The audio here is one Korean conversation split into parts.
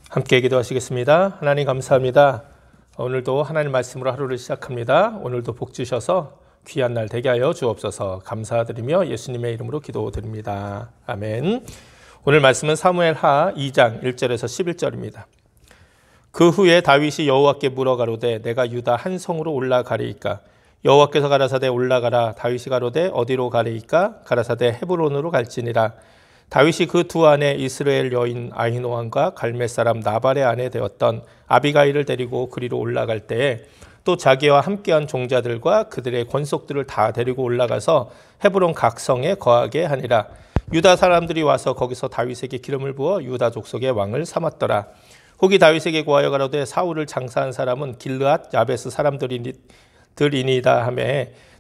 함께 기도하시겠습니다. 하나님 감사합니다. 오늘도 하나님 말씀으로 하루를 시작합니다. 오늘도 복 주셔서 귀한 날 되게 하여 주옵소서. 감사드리며 예수님의 이름으로 기도드립니다. 아멘. 오늘 말씀은 사무엘하 2장 1절에서 11절입니다. 그 후에 다윗이 여호와께 물어 가로되 내가 유다 한 성으로 올라가리이까? 여호와께서 가라사대 올라가라. 다윗이 가로되 어디로 가리이까? 가라사대 헤브론으로 갈지니라. 다윗이 그 두 아내 이스라엘 여인 아히노함과 갈멜 사람 나발의 아내 되었던 아비가일을 데리고 그리로 올라갈 때에 또 자기와 함께한 종자들과 그들의 권속들을 다 데리고 올라가서 헤브론 각성에 거하게 하니라. 유다 사람들이 와서 거기서 다윗에게 기름을 부어 유다 족속의 왕을 삼았더라. 혹이 다윗에게 고하여 가로되 사울을 장사한 사람은 길르앗 야베스 사람들이니이다 하며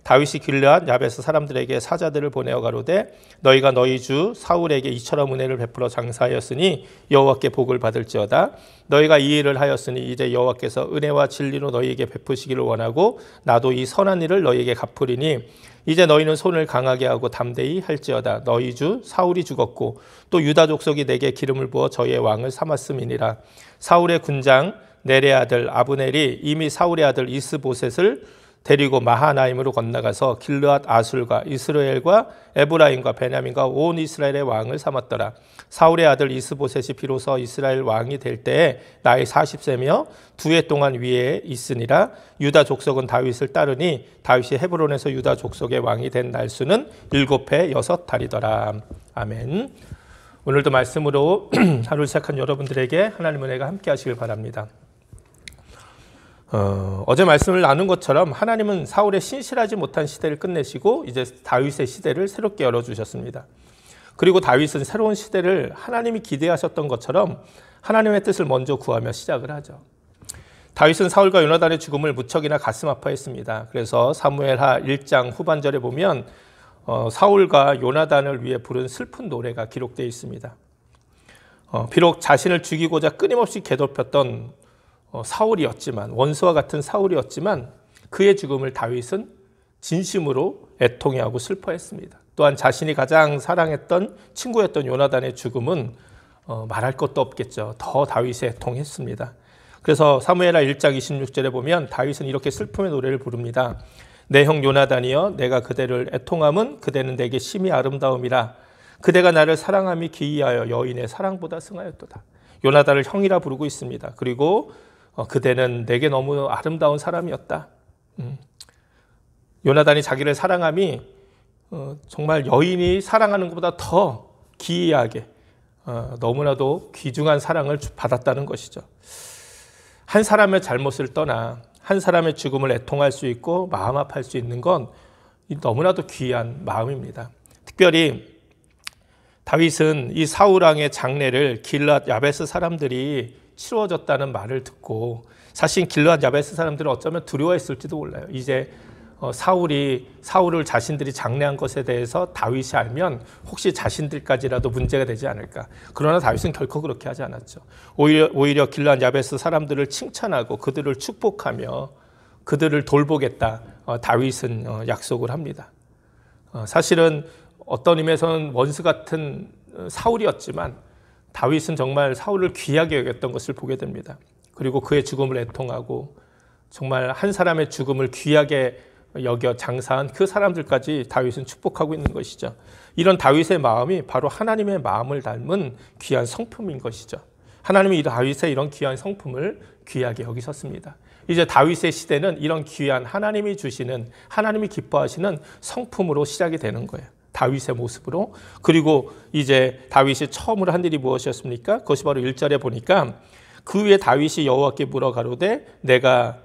다윗이 길르앗 야베스 사람들에게 사자들을 보내어 가로되 너희가 너희 주 사울에게 이처럼 은혜를 베풀어 장사하였으니 여호와께 복을 받을지어다. 너희가 이 일을 하였으니 이제 여호와께서 은혜와 진리로 너희에게 베푸시기를 원하고 나도 이 선한 일을 너희에게 갚으리니 이제 너희는 손을 강하게 하고 담대히 할지어다. 너희 주 사울이 죽었고 또 유다 족속이 내게 기름을 부어 저희의 왕을 삼았음이니라. 사울의 군장 넬의 아들 아브넬이 이미 사울의 아들 이스보셋을 데리고 마하나임으로 건너가서 길르앗 아술과 이스라엘과 에브라임과 베냐민과 온 이스라엘의 왕을 삼았더라. 사울의 아들 이스보셋이 비로소 이스라엘 왕이 될 때에 나이 40세며 2해 동안 위에 있으니라. 유다 족속은 다윗을 따르니 다윗이 헤브론에서 유다 족속의 왕이 된 날수는 7해 6달이더라. 아멘. 오늘도 말씀으로 하루 시작한 여러분들에게 하나님 은혜가 함께 하시길 바랍니다. 어제 말씀을 나눈 것처럼 하나님은 사울의 신실하지 못한 시대를 끝내시고 이제 다윗의 시대를 새롭게 열어주셨습니다. 그리고 다윗은 새로운 시대를 하나님이 기대하셨던 것처럼 하나님의 뜻을 먼저 구하며 시작을 하죠. 다윗은 사울과 요나단의 죽음을 무척이나 가슴 아파했습니다. 그래서 사무엘하 1장 후반절에 보면 사울과 요나단을 위해 부른 슬픈 노래가 기록되어 있습니다. 비록 자신을 죽이고자 끊임없이 괴롭혔던 사울이었지만 원수와 같은 사울이었지만 그의 죽음을 다윗은 진심으로 애통해하고 슬퍼했습니다. 또한 자신이 가장 사랑했던 친구였던 요나단의 죽음은 말할 것도 없겠죠. 더 다윗이 애통했습니다. 그래서 사무엘하 1장 26절에 보면 다윗은 이렇게 슬픔의 노래를 부릅니다. 내 형 요나단이여 내가 그대를 애통함은 그대는 내게 심히 아름다움이라. 그대가 나를 사랑함이 기이하여 여인의 사랑보다 승하였도다. 요나단을 형이라 부르고 있습니다. 그리고 그대는 내게 너무 아름다운 사람이었다. 요나단이 자기를 사랑함이 정말 여인이 사랑하는 것보다 더 기이하게 너무나도 귀중한 사랑을 받았다는 것이죠. 한 사람의 잘못을 떠나 한 사람의 죽음을 애통할 수 있고 마음 아파할 수 있는 건 너무나도 귀한 마음입니다. 특별히 다윗은 이 사울 왕의 장례를 길르앗 야베스 사람들이 치루어졌다는 말을 듣고 사실 길르앗 야베스 사람들은 어쩌면 두려워했을지도 몰라요. 이제 사울을 자신들이 장례한 것에 대해서 다윗이 알면 혹시 자신들까지라도 문제가 되지 않을까. 그러나 다윗은 결코 그렇게 하지 않았죠. 오히려 길르앗 야베스 사람들을 칭찬하고 그들을 축복하며 그들을 돌보겠다. 다윗은 약속을 합니다. 사실은 어떤 의미에서는 원수 같은 사울이었지만 다윗은 정말 사울을 귀하게 여겼던 것을 보게 됩니다. 그리고 그의 죽음을 애통하고 정말 한 사람의 죽음을 귀하게 여겨 장사한 그 사람들까지 다윗은 축복하고 있는 것이죠. 이런 다윗의 마음이 바로 하나님의 마음을 닮은 귀한 성품인 것이죠. 하나님이 다윗의 이런 귀한 성품을 귀하게 여기셨습니다. 이제 다윗의 시대는 이런 귀한 하나님이 주시는 하나님이 기뻐하시는 성품으로 시작이 되는 거예요. 다윗의 모습으로. 그리고 이제 다윗이 처음으로 한 일이 무엇이었습니까? 그것이 바로 1절에 보니까 그 후에 다윗이 여호와께 물어 가로되 내가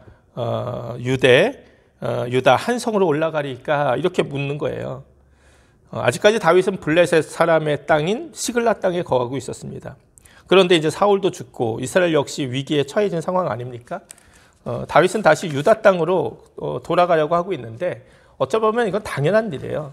유다 한 성으로 올라가리까 이렇게 묻는 거예요. 아직까지 다윗은 블레셋 사람의 땅인 시글라 땅에 거하고 있었습니다. 그런데 이제 사울도 죽고 이스라엘 역시 위기에 처해진 상황 아닙니까? 다윗은 다시 유다 땅으로 돌아가려고 하고 있는데 어쩌면 이건 당연한 일이에요.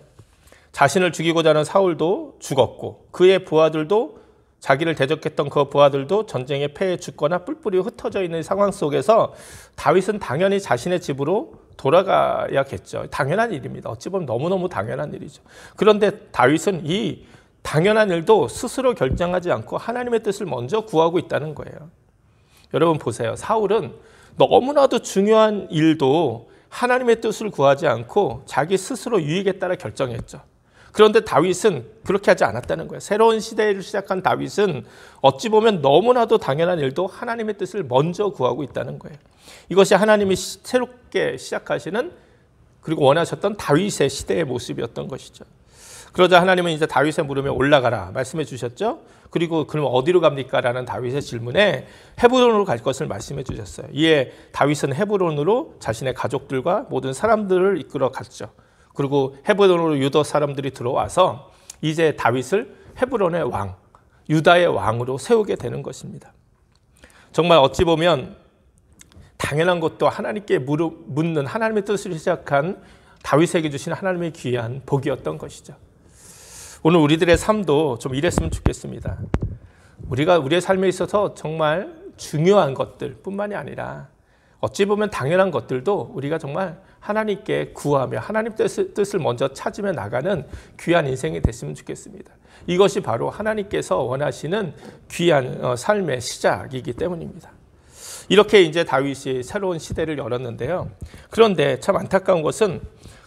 자신을 죽이고자 하는 사울도 죽었고 그의 부하들도 자기를 대적했던 그 부하들도 전쟁에 패해 죽거나 뿔뿔이 흩어져 있는 상황 속에서 다윗은 당연히 자신의 집으로 돌아가야겠죠. 당연한 일입니다. 어찌 보면 너무너무 당연한 일이죠. 그런데 다윗은 이 당연한 일도 스스로 결정하지 않고 하나님의 뜻을 먼저 구하고 있다는 거예요. 여러분 보세요. 사울은 너무나도 중요한 일도 하나님의 뜻을 구하지 않고 자기 스스로 유익에 따라 결정했죠. 그런데 다윗은 그렇게 하지 않았다는 거예요. 새로운 시대를 시작한 다윗은 어찌 보면 너무나도 당연한 일도 하나님의 뜻을 먼저 구하고 있다는 거예요. 이것이 하나님이 새롭게 시작하시는 그리고 원하셨던 다윗의 시대의 모습이었던 것이죠. 그러자 하나님은 이제 다윗의 물음에 올라가라 말씀해 주셨죠. 그리고 그럼 어디로 갑니까? 라는 다윗의 질문에 헤브론으로 갈 것을 말씀해 주셨어요. 이에 다윗은 헤브론으로 자신의 가족들과 모든 사람들을 이끌어 갔죠. 그리고 헤브론으로 유다 사람들이 들어와서 이제 다윗을 헤브론의 왕, 유다의 왕으로 세우게 되는 것입니다. 정말 어찌 보면 당연한 것도 하나님께 묻는 하나님의 뜻을 시작한 다윗에게 주신 하나님의 귀한 복이었던 것이죠. 오늘 우리들의 삶도 좀 이랬으면 좋겠습니다. 우리가 우리의 삶에 있어서 정말 중요한 것들 뿐만이 아니라 어찌 보면 당연한 것들도 우리가 정말 하나님께 구하며 하나님 뜻을 먼저 찾으며 나가는 귀한 인생이 됐으면 좋겠습니다. 이것이 바로 하나님께서 원하시는 귀한 삶의 시작이기 때문입니다. 이렇게 이제 다윗이 새로운 시대를 열었는데요. 그런데 참 안타까운 것은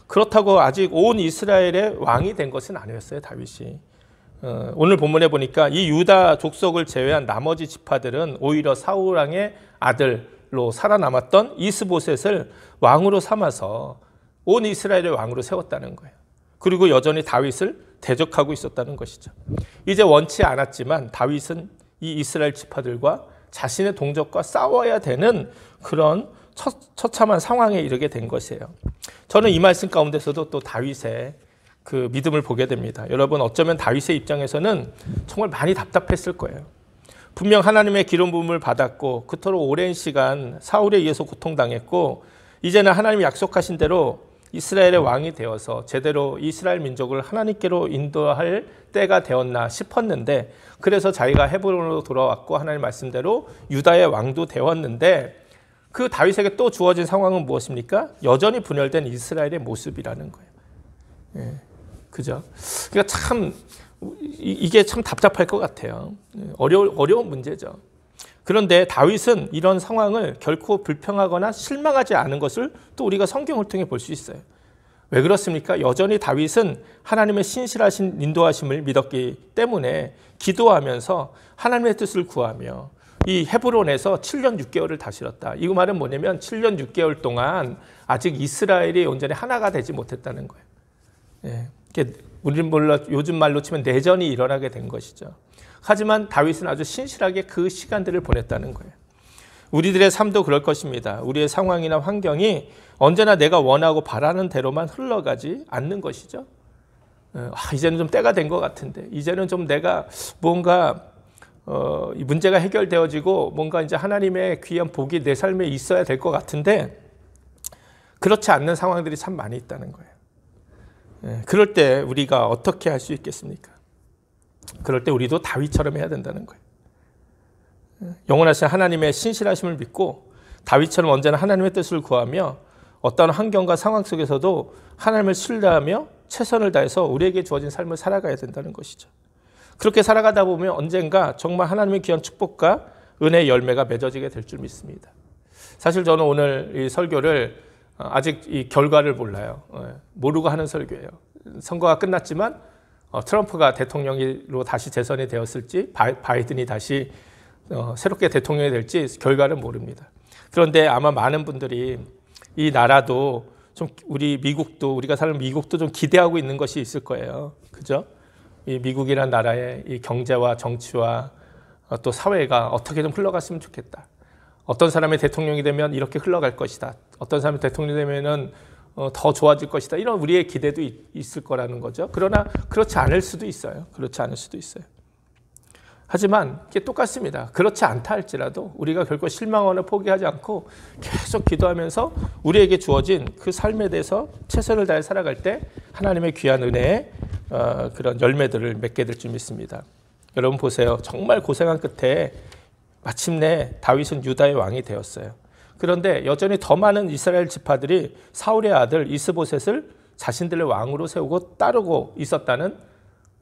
그렇다고 아직 온 이스라엘의 왕이 된 것은 아니었어요, 다윗이. 오늘 본문에 보니까 이 유다 족속을 제외한 나머지 지파들은 오히려 사울 왕의 아들로 살아남았던 이스보셋을 왕으로 삼아서 온 이스라엘의 왕으로 세웠다는 거예요. 그리고 여전히 다윗을 대적하고 있었다는 것이죠. 이제 원치 않았지만 다윗은 이 이스라엘 지파들과 자신의 동족과 싸워야 되는 그런 처참한 상황에 이르게 된 것이에요. 저는 이 말씀 가운데서도 또 다윗의 그 믿음을 보게 됩니다. 여러분 어쩌면 다윗의 입장에서는 정말 많이 답답했을 거예요. 분명 하나님의 기름 부음을 받았고 그토록 오랜 시간 사울에 의해서 고통당했고 이제는 하나님이 약속하신 대로 이스라엘의 왕이 되어서 제대로 이스라엘 민족을 하나님께로 인도할 때가 되었나 싶었는데 그래서 자기가 헤브론으로 돌아왔고 하나님 말씀대로 유다의 왕도 되었는데 그 다윗에게 또 주어진 상황은 무엇입니까? 여전히 분열된 이스라엘의 모습이라는 거예요. 예, 그죠? 그러니까 참 이게 참 답답할 것 같아요. 어려운 문제죠. 그런데 다윗은 이런 상황을 결코 불평하거나 실망하지 않은 것을 또 우리가 성경을 통해 볼 수 있어요. 왜 그렇습니까? 여전히 다윗은 하나님의 신실하신 인도하심을 믿었기 때문에 기도하면서 하나님의 뜻을 구하며 이 헤브론에서 7년 6개월을 다스렸다. 이 말은 뭐냐면 7년 6개월 동안 아직 이스라엘이 온전히 하나가 되지 못했다는 거예요. 예, 우리는 몰라 요즘 말로 치면 내전이 일어나게 된 것이죠. 하지만 다윗은 아주 신실하게 그 시간들을 보냈다는 거예요. 우리들의 삶도 그럴 것입니다. 우리의 상황이나 환경이 언제나 내가 원하고 바라는 대로만 흘러가지 않는 것이죠. 이제는 좀 때가 된 것 같은데 이제는 좀 내가 뭔가 이 문제가 해결되어지고 뭔가 이제 하나님의 귀한 복이 내 삶에 있어야 될 것 같은데 그렇지 않는 상황들이 참 많이 있다는 거예요. 그럴 때 우리가 어떻게 할 수 있겠습니까? 그럴 때 우리도 다윗처럼 해야 된다는 거예요. 영원하신 하나님의 신실하심을 믿고 다윗처럼 언제나 하나님의 뜻을 구하며 어떤 환경과 상황 속에서도 하나님을 신뢰하며 최선을 다해서 우리에게 주어진 삶을 살아가야 된다는 것이죠. 그렇게 살아가다 보면 언젠가 정말 하나님의 귀한 축복과 은혜의 열매가 맺어지게 될 줄 믿습니다. 사실 저는 오늘 이 설교를 아직 이 결과를 몰라요. 모르고 하는 설교예요. 선거가 끝났지만 트럼프가 대통령으로 다시 재선이 되었을지 바이든이 다시 새롭게 대통령이 될지 결과는 모릅니다. 그런데 아마 많은 분들이 이 나라도 좀 우리가 사는 미국도 좀 기대하고 있는 것이 있을 거예요. 그죠? 이 미국이라는 나라의 이 경제와 정치와 또 사회가 어떻게 좀 흘러갔으면 좋겠다. 어떤 사람이 대통령이 되면 이렇게 흘러갈 것이다. 어떤 사람이 대통령이 되면은 더 좋아질 것이다. 이런 우리의 기대도 있을 거라는 거죠. 그러나 그렇지 않을 수도 있어요. 그렇지 않을 수도 있어요. 하지만 이게 똑같습니다. 그렇지 않다 할지라도 우리가 결코 실망하거나 포기하지 않고 계속 기도하면서 우리에게 주어진 그 삶에 대해서 최선을 다해 살아갈 때 하나님의 귀한 은혜의 그런 열매들을 맺게 될 줄 믿습니다. 여러분 보세요. 정말 고생한 끝에 마침내 다윗은 유다의 왕이 되었어요. 그런데 여전히 더 많은 이스라엘 지파들이 사울의 아들 이스보셋을 자신들의 왕으로 세우고 따르고 있었다는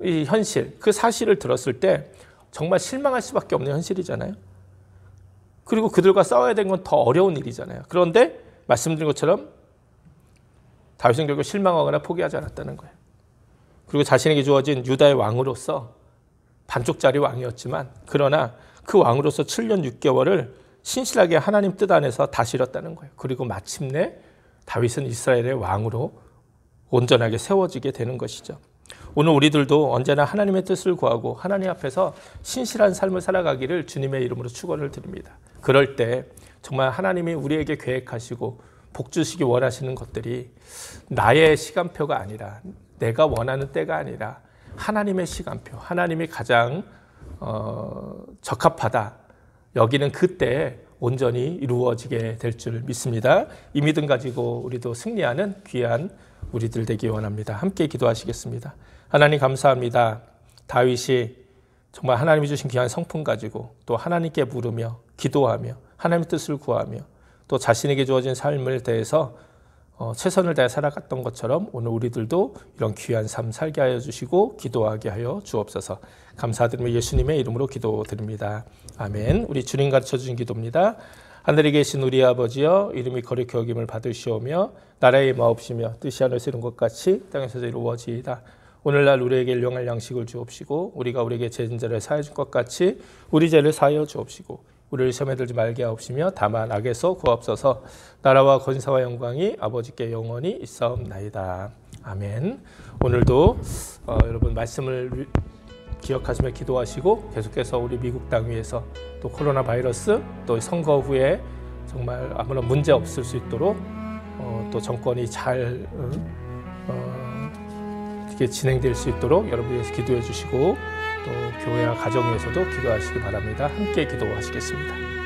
이 현실, 그 사실을 들었을 때 정말 실망할 수밖에 없는 현실이잖아요. 그리고 그들과 싸워야 되는 건 더 어려운 일이잖아요. 그런데 말씀드린 것처럼 다윗은 결국 실망하거나 포기하지 않았다는 거예요. 그리고 자신에게 주어진 유다의 왕으로서 반쪽짜리 왕이었지만 그러나 그 왕으로서 7년 6개월을 신실하게 하나님 뜻 안에서 다스렸다는 거예요. 그리고 마침내 다윗은 이스라엘의 왕으로 온전하게 세워지게 되는 것이죠. 오늘 우리들도 언제나 하나님의 뜻을 구하고 하나님 앞에서 신실한 삶을 살아가기를 주님의 이름으로 축원을 드립니다. 그럴 때 정말 하나님이 우리에게 계획하시고 복 주시기 원하시는 것들이 나의 시간표가 아니라 내가 원하는 때가 아니라 하나님의 시간표, 하나님이 가장 적합하다 여기는 그때에 온전히 이루어지게 될 줄 믿습니다. 이 믿음 가지고 우리도 승리하는 귀한 우리들 되기 원합니다. 함께 기도하시겠습니다. 하나님 감사합니다. 다윗이 정말 하나님이 주신 귀한 성품 가지고 또 하나님께 물으며 기도하며 하나님의 뜻을 구하며 또 자신에게 주어진 삶을 대해서 최선을 다해 살아갔던 것처럼 오늘 우리들도 이런 귀한 삶 살게 하여 주시고 기도하게 하여 주옵소서. 감사드리며 예수님의 이름으로 기도드립니다. 아멘. 우리 주님 가르쳐 주신 기도입니다. 하늘에 계신 우리 아버지여, 이름이 거룩히 여김을 받으시오며 나라의 마옵시며 뜻이 하늘에서 이룬 것 같이 땅에서도 이루어지이다. 오늘날 우리에게 일용할 양식을 주옵시고 우리가 우리에게 죄진 자를 사하여 줄 것 같이 우리 죄를 사하여 주옵시고 우리를 시험에 들지 말게 하옵시며 다만 악에서 구하옵소서. 나라와 권세와 영광이 아버지께 영원히 있사옵나이다. 아멘. 오늘도 여러분 말씀을 기억하시며 기도하시고 계속해서 우리 미국 땅 위에서 또 코로나 바이러스 또 선거 후에 정말 아무런 문제 없을 수 있도록 또 정권이 잘 이렇게 진행될 수 있도록 여러분 위해서 기도해 주시고 또 교회와 가정 위해서도 기도하시기 바랍니다. 함께 기도하시겠습니다.